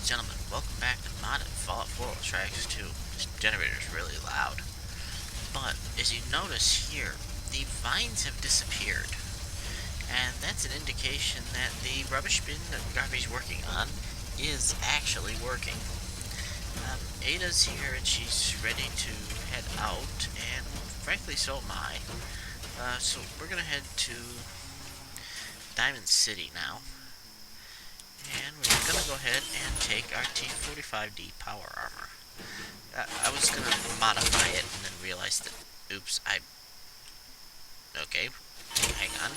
gentlemen, welcome back to modded Fallout 4 Tracks 2. This generator is really loud. But, as you notice here, the vines have disappeared. And that's an indication that the rubbish bin that Garvey's working on is actually working. Ada's here and she's ready to head out, and frankly so am I. So we're gonna head to Diamond City now. And we're going to go ahead and take our T45D power armor. I was going to modify it and then realized that, oops, okay, hang on.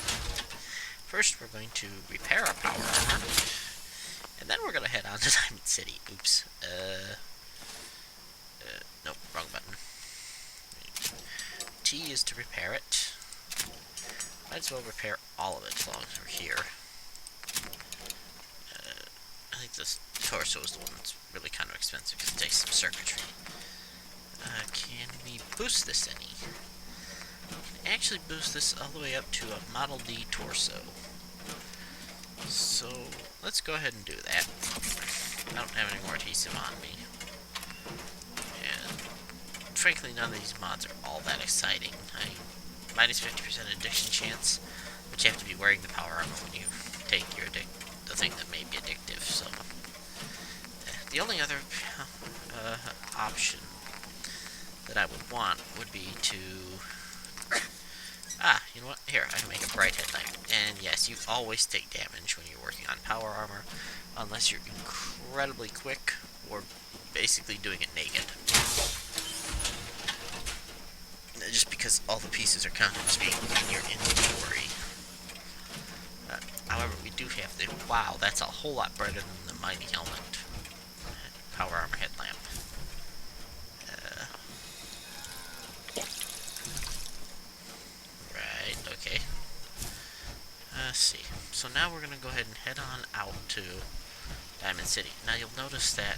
First we're going to repair our power armor, and then we're going to head on to Diamond City. Oops, nope, wrong button. T is to repair it. Might as well repair all of it as long as we're here. I think this torso is the one that's really kind of expensive because it takes some circuitry. Can we boost this any? We can actually boost this all the way up to a Model D torso. So, let's go ahead and do that. I don't have any more adhesive on me. And, frankly, none of these mods are all that exciting. Minus 50% addiction chance, but you have to be wearing the power armor when you take the thing that may be addictive, so... The only other option that I would want would be to... you know what? Here, I can make a bright headlight. And yes, you always take damage when you're working on power armor, unless you're incredibly quick, or basically doing it naked. Just because all the pieces are counted as being in your inventory. However, we do have the... Wow, that's a whole lot brighter than the Mighty Helmet power armor headlamp. Right, okay. Let's see. So now we're going to go ahead and head on out to Diamond City. Now you'll notice that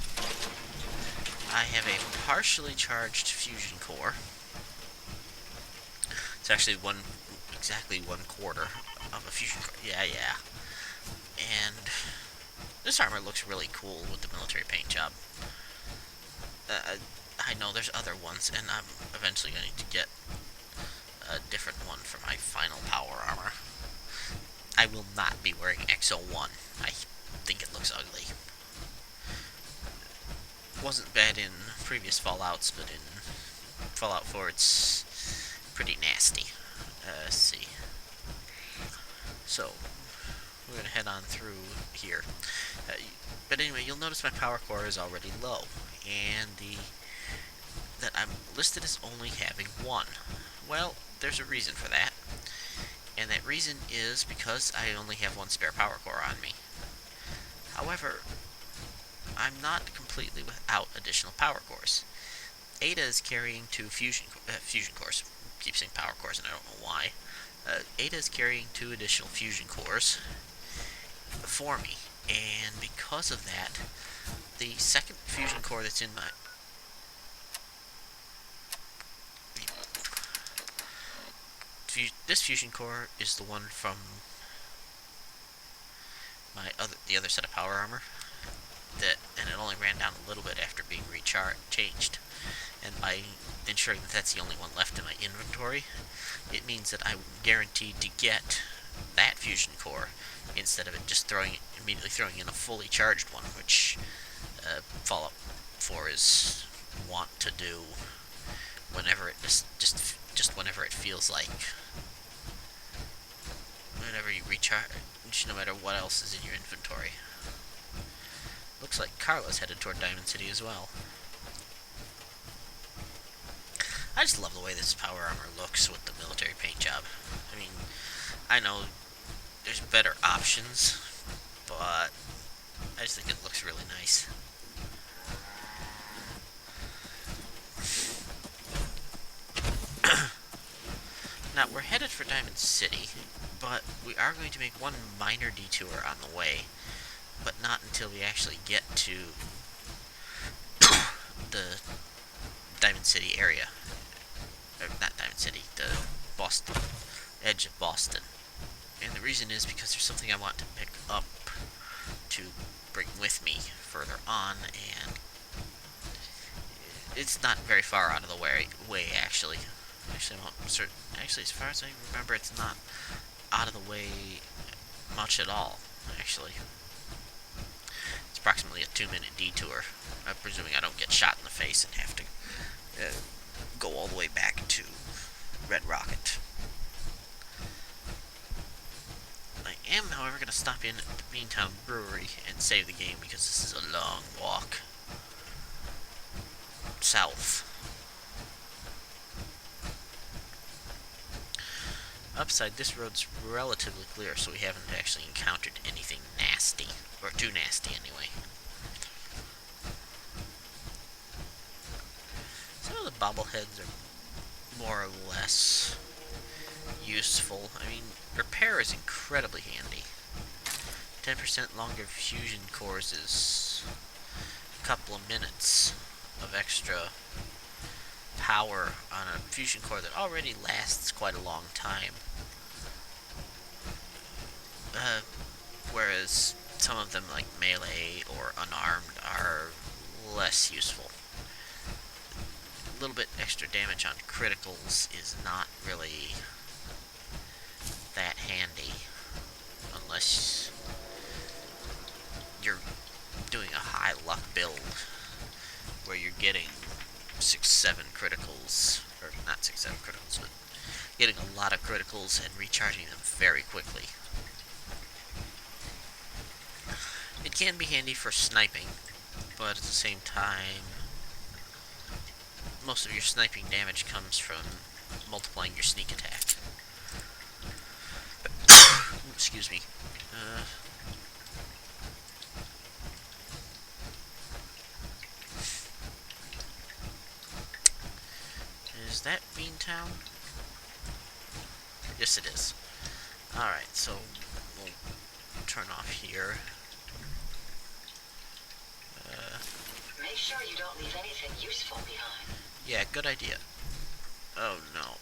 I have a partially charged fusion core. It's actually exactly 1/4 of a fusion core. Yeah. And this armor looks really cool with the military paint job. I know there's other ones, and I'm eventually going to get a different one for my final power armor. I will not be wearing XO1. I think it looks ugly. Wasn't bad in previous Fallouts, but in Fallout 4 it's pretty nasty. Let's see. So, we're going to head on through here. But anyway, you'll notice my power core is already low, and that I'm listed as only having 1. Well, there's a reason for that, and that reason is because I only have 1 spare power core on me. However, I'm not completely without additional power cores. Ada is carrying 2 fusion cores. I keep saying power cores, and I don't know why. Ada is carrying 2 additional fusion cores for me, and because of that, the second fusion core that's in my... This fusion core is the one from the other set of power armor, and it only ran down a little bit after being changed. And by ensuring that that's the only one left in my inventory, it means that I'm guaranteed to get that fusion core instead of it just immediately throwing in a fully charged one, which Fallout 4 is wont to do whenever it just whenever it feels like. Whenever you recharge, no matter what else is in your inventory. Looks like Carla's headed toward Diamond City as well. I just love the way this power armor looks with the military paint job. I mean, I know there's better options, but I just think it looks really nice. Now, we're headed for Diamond City, but we are going to make one minor detour on the way, but not until we actually get to the Diamond City area. Or, not Diamond City, the Boston, edge of Boston. And the reason is because there's something I want to pick up to bring with me further on, and it's not very far out of the way actually. Actually, actually, as far as I remember, it's not out of the way much at all, actually. It's approximately a 2-minute detour, presuming I don't get shot in the face and have to go all the way back to Red Rocket. I am, however, going to stop in at the Beantown Brewery and save the game because this is a long walk south. Upside, this road's relatively clear, so we haven't actually encountered anything nasty, or too nasty anyway. Some of the bobbleheads are more or less useful. I mean, repair is incredibly handy. 10% longer fusion cores is a couple of minutes of extra power on a fusion core that already lasts quite a long time. Whereas some of them, like melee or unarmed, are less useful. A little bit extra damage on criticals is not really that handy unless you're doing a high luck build where you're getting 6-7 criticals, or not 6-7 criticals, but getting a lot of criticals and recharging them very quickly. It can be handy for sniping, but at the same time, most of your sniping damage comes from multiplying your sneak attack. Excuse me. Is that Beantown? Yes, it is. Alright, so we'll turn off here. Make sure you don't leave anything useful behind. Yeah, good idea. Oh no.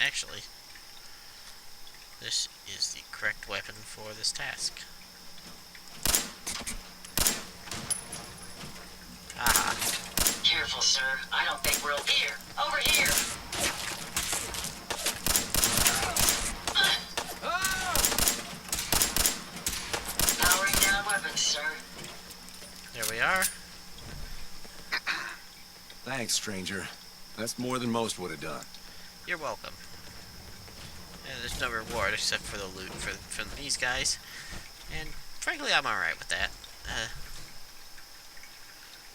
Actually, this is the correct weapon for this task. Aha. Careful, sir. I don't think we'll here. Over here. Powering down weapons, sir. There we are. Thanks, stranger. That's more than most would have done. You're welcome. And there's no reward except for the loot from these guys. And frankly, I'm alright with that.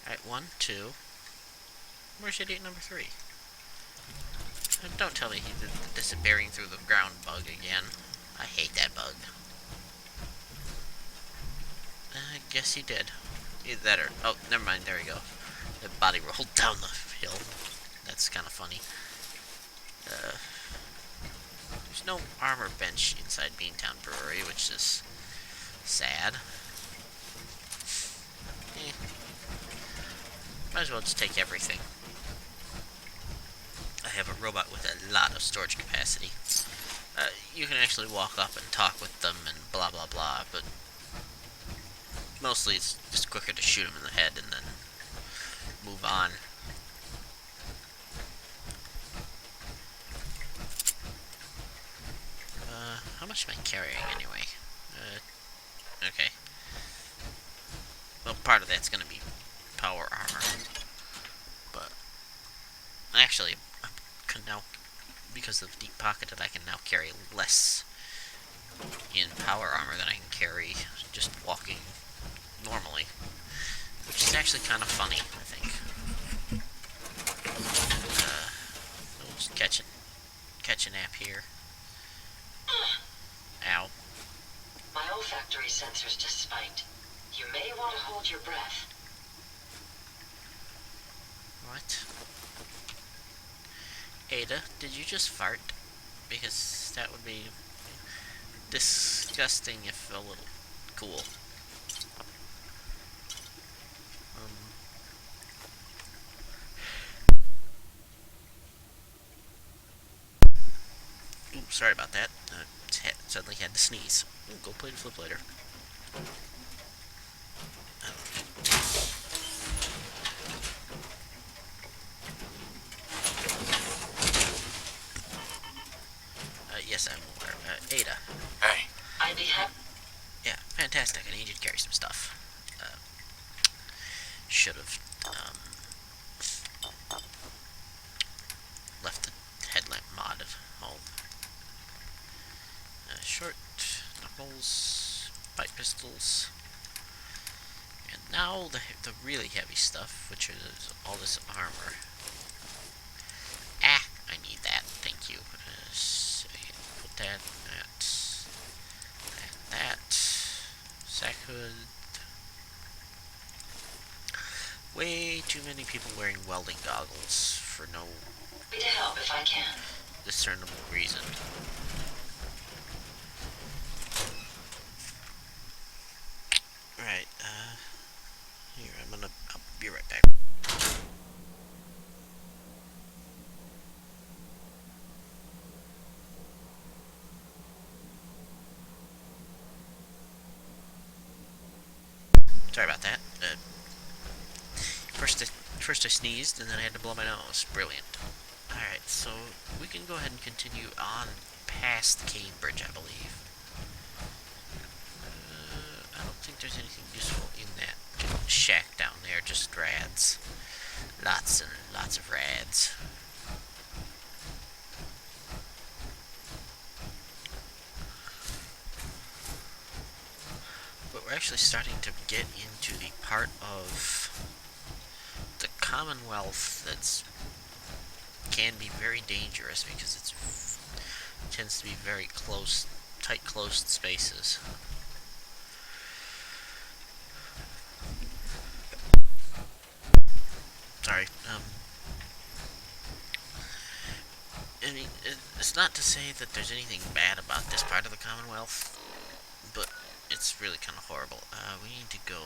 Alright, 1, 2. Where's idiot number 3? Don't tell me he did the disappearing through the ground bug again. I hate that bug. I guess he did. Either that or... oh, never mind, there we go. The body rolled down the hill. That's kind of funny. There's no armor bench inside Beantown Brewery, which is sad. Might as well just take everything. I have a robot with a lot of storage capacity. You can actually walk up and talk with them and blah blah blah, but mostly it's just quicker to shoot them in the head and then move on. How much am I carrying anyway? Okay. Well, part of that's gonna be power armor. But actually, I can now, because of Deep Pocketed, I can now carry less in power armor than I can carry just walking normally. Which is actually kind of funny, I think. We'll just catch a nap here. Ow. My olfactory sensors just spiked. You may want to hold your breath. What? Ada, did you just fart? Because that would be disgusting if a little cool. sorry about that. Suddenly had to sneeze. Ooh, gold plated flip later. Yes, I'm aware. Ada. Hey. I'd be happy. Yeah, fantastic. I need you to carry some stuff. Should have left the headlamp mod at home. Short knuckles, pipe pistols, and now the really heavy stuff, which is all this armor. Ah, I need that. Thank you. So put that, that, sack hood. Way too many people wearing welding goggles for no Happy to help if I can. discernible reason. Right, here, I'll be right back. Sorry about that. First I sneezed, and then I had to blow my nose. Brilliant. Alright, so we can go ahead and continue on past Cambridge, I believe. I don't think there's anything useful in that shack down there, just rads. Lots and lots of rads. But we're actually starting to get into the part of the Commonwealth that's can be very dangerous because it tends to be very close, tight, closed spaces. Sorry. I mean, it's not to say that there's anything bad about this part of the Commonwealth, but it's really kind of horrible. We need to go.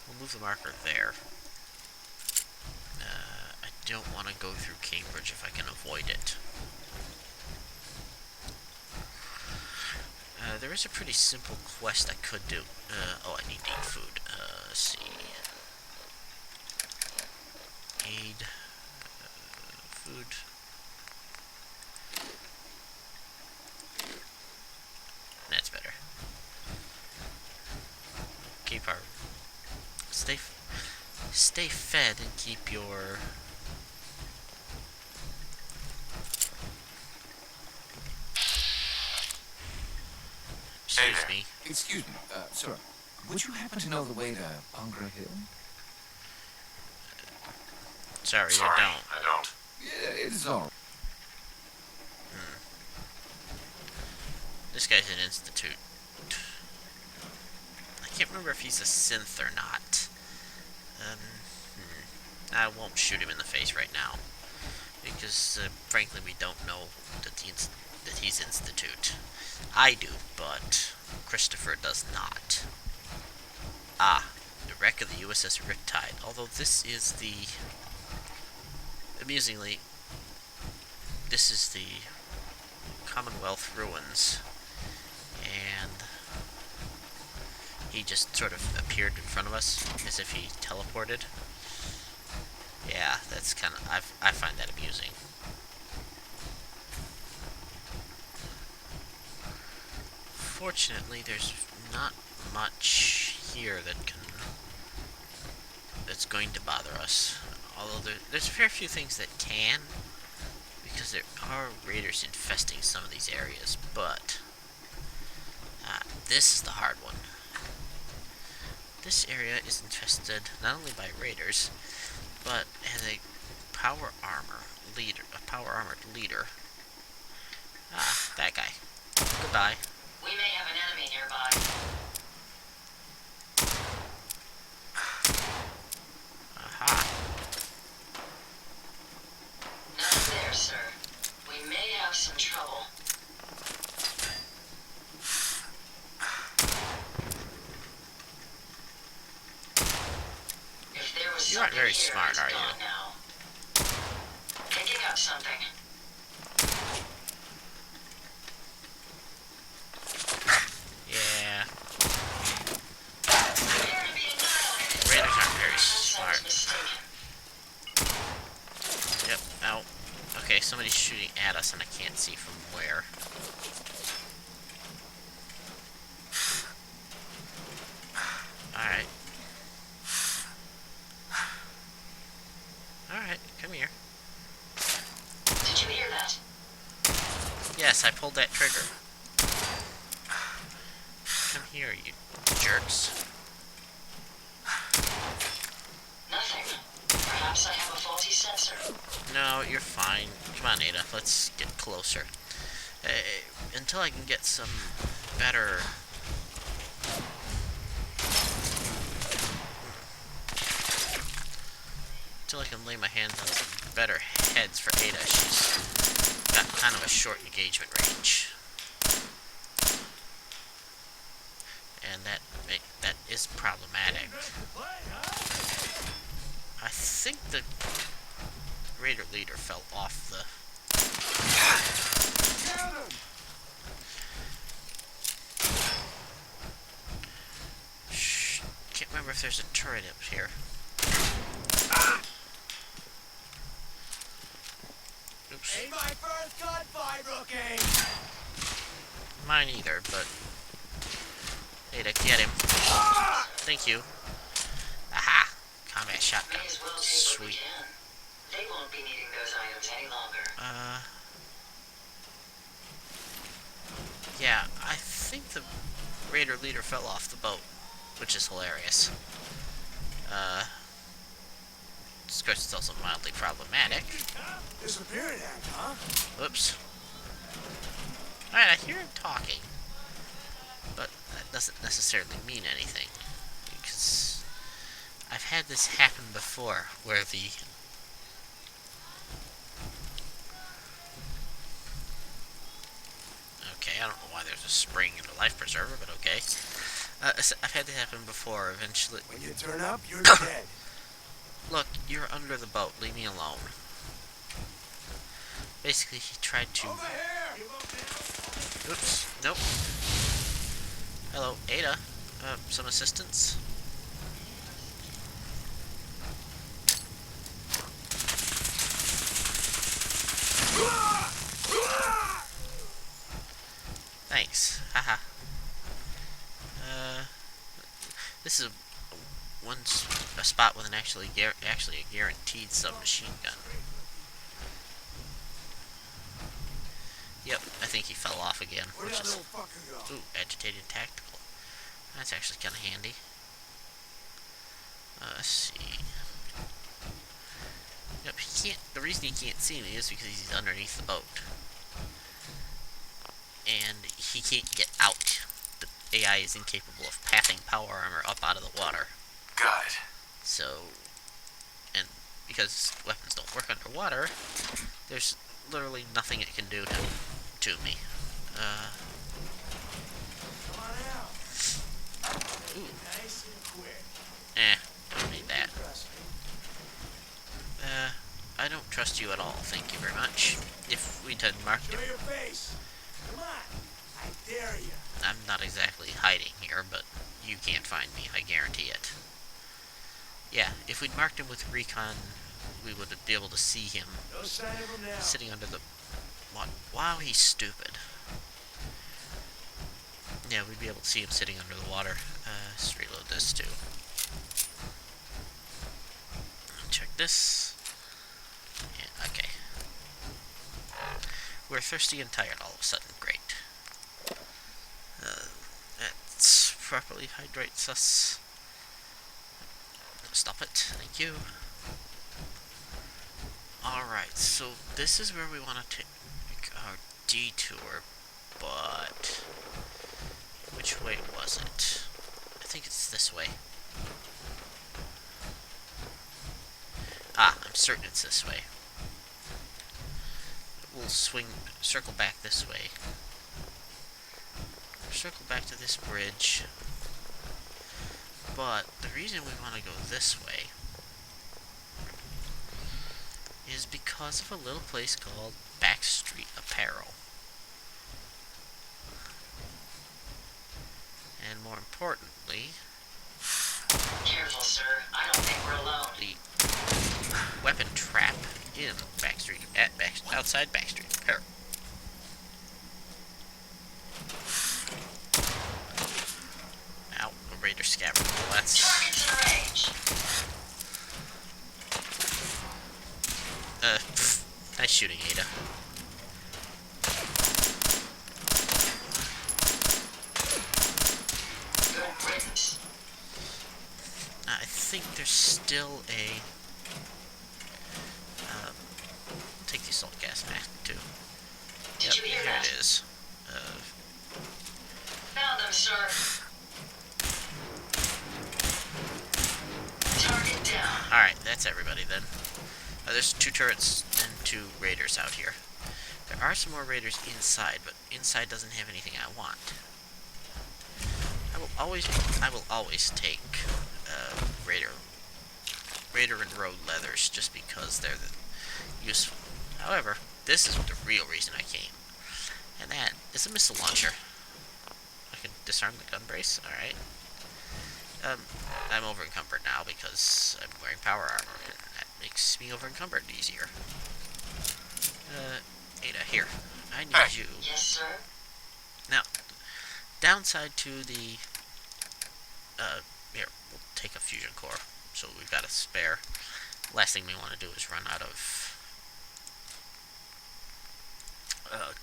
We'll move the marker there. I don't want to go through Cambridge if I can avoid it. There is a pretty simple quest I could do. Oh, I need to eat food. Let's see. Aid. Food. That's better. Keep our... Stay fed and keep your... Excuse me. Excuse me, sir. Would you happen to know the way to Bunker Hill? Sorry, I don't. Yeah, it's all right. This guy's an institute. I can't remember if he's a synth or not. I won't shoot him in the face right now. Because, frankly, we don't know that he's institute. I do, but Christopher does not. Ah, the wreck of the USS Riptide. Although this is the... Amusingly, this is the Commonwealth ruins. And he just sort of appeared in front of us as if he teleported. Yeah, that's kind of... I find that amusing. Fortunately, there's not much here that's going to bother us. Although there's a fair few things that can, because there are raiders infesting some of these areas, but this is the hard one. This area is infested not only by raiders, but has a power armored leader. Ah, that guy. Goodbye. We may have an enemy nearby. Aha. None there, sir. We may have some trouble. If there was You aren't something very here, smart, it's are you? gone now. something. Yeah. Prepare to be annihilated. Raiders aren't very Sounds smart. mistaken. Yep. Ow. Okay, somebody's shooting at us and I can't see from where. Alright. Alright, come here. Did you hear that? Yes, I pulled that trigger. Come here, you jerks. Nothing. Perhaps I have a faulty sensor. No, you're fine. Come on, Ada, let's get closer. Until I can get some better... Until I can lay my hands on some better heads for Ada. She's got kind of a short engagement range. And that is problematic. I think the Raider leader fell off the... Shh, can't remember if there's a turret up here. Oops. Ain't my first gunfight, rookie! Mine either, but... Ada, get him. Thank you. Aha! Combat shotgun. May as well take what we Sweet. can. They won't be needing those items any longer. Yeah, I think the Raider leader fell off the boat, which is hilarious. Of course, it's also mildly problematic. Disappearing act, huh? Whoops. Alright, I hear him talking. But that doesn't necessarily mean anything. Because I've had this happen before, where the... Okay, I don't know why there's a spring in the life preserver, but okay. I've had this happen before, eventually... When you turn up, you're dead. Look, you're under the boat. Leave me alone. Basically, he tried to... Over here! Oops. Nope. Hello, Ada. Some assistance? Thanks. Haha. This is a spot with an actually a guaranteed submachine gun. Yep, I think he fell off again, Where'd which that is... little fucker go? Ooh, agitated tactical. That's actually kind of handy. Let's see. Yep, he can't... The reason he can't see me is because he's underneath the boat. And he can't get out. The AI is incapable of pathing power armor up out of the water. Got it. So... And because weapons don't work underwater, there's literally nothing it can do to me. Come on out. Ooh. Nice and quick. Don't need that. I don't trust you at all, thank you very much. If we'd had marked Show him... your face. Come on. I dare you. I'm not exactly hiding here, but you can't find me, I guarantee it. Yeah, if we'd marked him with recon, we would be able to see him No sign of him now. sitting under the... Wow, he's stupid. Yeah, we'd be able to see him sitting under the water. Let's reload this too. Check this. Yeah, okay. We're thirsty and tired all of a sudden. Great. Let's properly hydrate us. Stop it. Thank you. Alright, so this is where we want to take our detour, but... Which way was it? I think it's this way. Ah, I'm certain it's this way. We'll circle back this way. Circle back to this bridge. But the reason we want to go this way is because of a little place called Backstreet Apparel. And more importantly, Careful, sir. I don't think we're alone. the weapon trap in outside Backstreet Apparel. Ow, a raider scabbard. Well, that's Targets in range. nice shooting, Ada. Good riddance. I think there's still a. Take the assault gas mask too. Did you hear here that? it is. Found them, sir. Target down. Alright, that's everybody then. There's 2 turrets and 2 raiders out here. There are some more raiders inside, but inside doesn't have anything I want. I will always take Raider and Road leathers just because they're useful. However, this is the real reason I came, and that is a missile launcher. I can disarm the gun brace. All right. I'm over encumbered now because I'm wearing power armor, and that makes me over encumbered easier. Ada, here. I need you. Yes, sir. Now, downside to the, here, we'll take a fusion core, so we've got a spare. Last thing we want to do is run out of,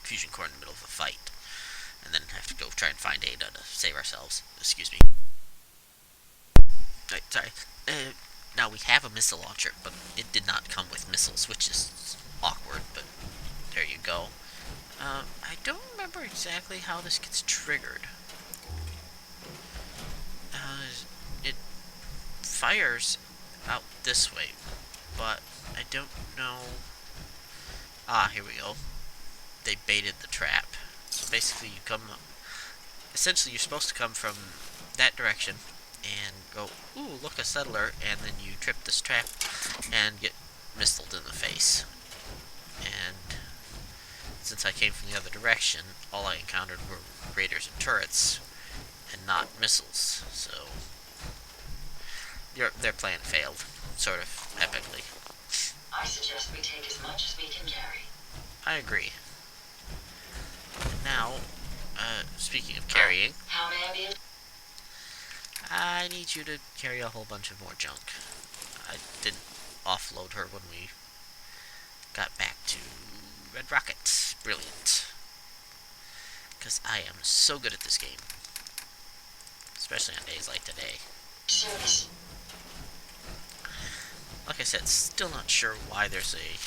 fusion core in the middle of a fight, and then have to go try and find Ada to save ourselves. Excuse me. Right, sorry. Now, we have a missile launcher, but it did not come with missiles, which is awkward, but there you go. I don't remember exactly how this gets triggered. It fires out this way, but I don't know. Ah, here we go. They baited the trap. So basically you come, essentially you're supposed to come from that direction and go, ooh, look, a settler, and then you trip this trap and get missiled in the face. And since I came from the other direction, all I encountered were raiders and turrets, and not missiles, so their plan failed, sort of epically. I suggest we take as much as we can carry. I agree. And now, speaking of carrying, How may I be? I need you to carry a whole bunch of more junk. I didn't offload her when we got back to Red Rocket. Brilliant. Because I am so good at this game. Especially on days like today. Service. Like I said, still not sure why there's a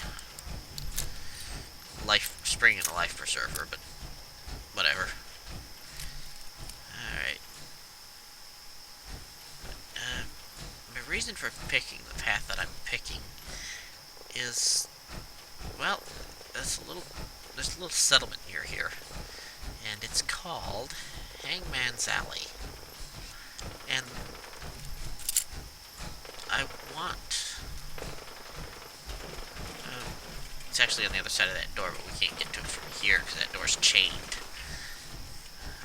life spring and a life preserver, but whatever. Alright. My reason for picking the path that I'm picking is, well, there's a little settlement near here, and it's called Hangman's Alley. And I want, it's actually on the other side of that door, but we can't get to it from here because that door's chained.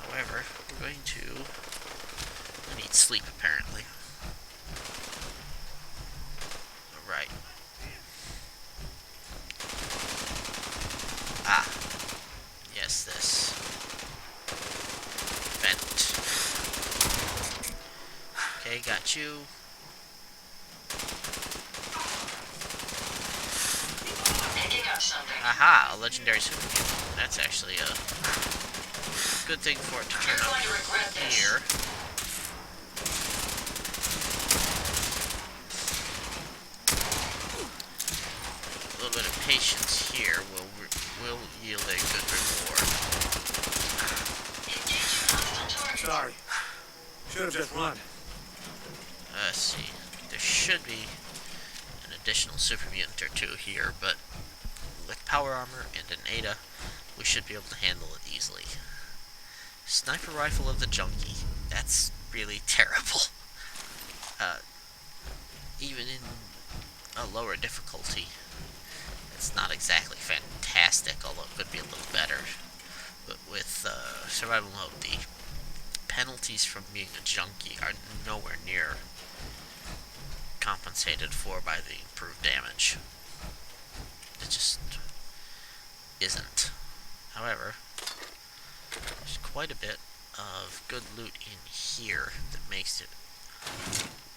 However, we're going to, I need sleep apparently. Alright. Ah. Yes, this. Vent. Okay, got you. Picking up something. Aha, a legendary super mutant. That's actually a good thing for it to turn You're up going to regret this. here. A little bit of patience here will yield a good reward. Engaging hostile target. Sorry. Should have just run. Let's see. There should be an additional super mutant or two here, but with power armor and an Ada, we should be able to handle it easily. Sniper rifle of the junkie. That's really terrible. Even in a lower difficulty, it's not exactly fantastic, although it could be a little better. But with survival mode, the penalties from being a junkie are nowhere near compensated for by the improved damage. It just isn't. However, there's quite a bit of good loot in here that makes it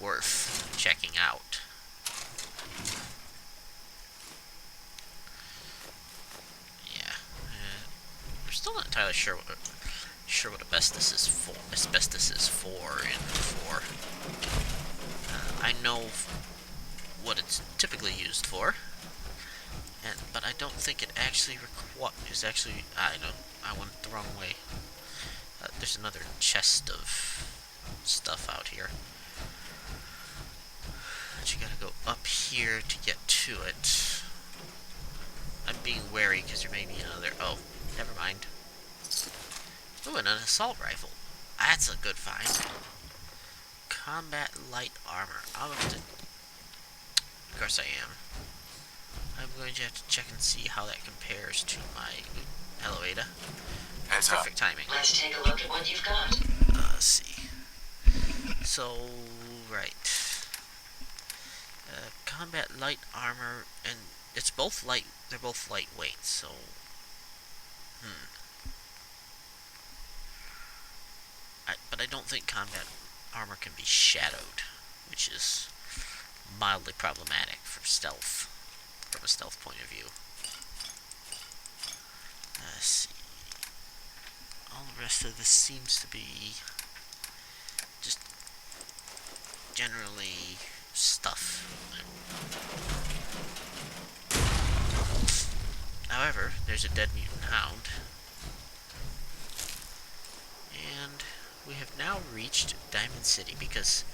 worth checking out. Yeah, we're still not entirely sure what asbestos is for. In 4. I know what it's typically used for, but I don't think it actually is actually. I went the wrong way. There's another chest of stuff out here. But you gotta go up here to get to it. I'm being wary because there may be another. Oh, never mind. Ooh, and an assault rifle. That's a good find. Combat light armor. Of course I am. I'm going to have to check and see how that compares to my. Hello, Ada. Heads up. Perfect timing. Let's take a look at what you've got. Let's see. So, right. Combat light armor, and it's both light. They're both lightweight. So, but I don't think combat armor can be shadowed, which is mildly problematic for stealth, from a stealth point of view. Let's see. All the rest of this seems to be just generally stuff. However, there's a dead mutant hound. And we have now reached Diamond City, because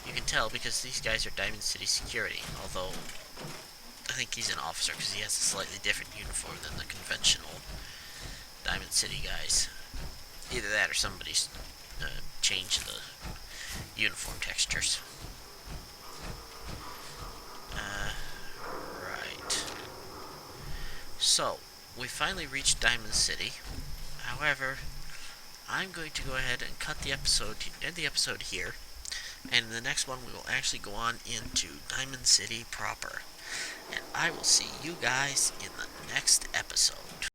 you can tell because these guys are Diamond City security, although I think he's an officer because he has a slightly different uniform than the conventional Diamond City guys. Either that or somebody's changed the uniform textures. Right. So, we finally reached Diamond City. However, I'm going to go ahead and end the episode here. And in the next one, we will actually go on into Diamond City proper. And I will see you guys in the next episode.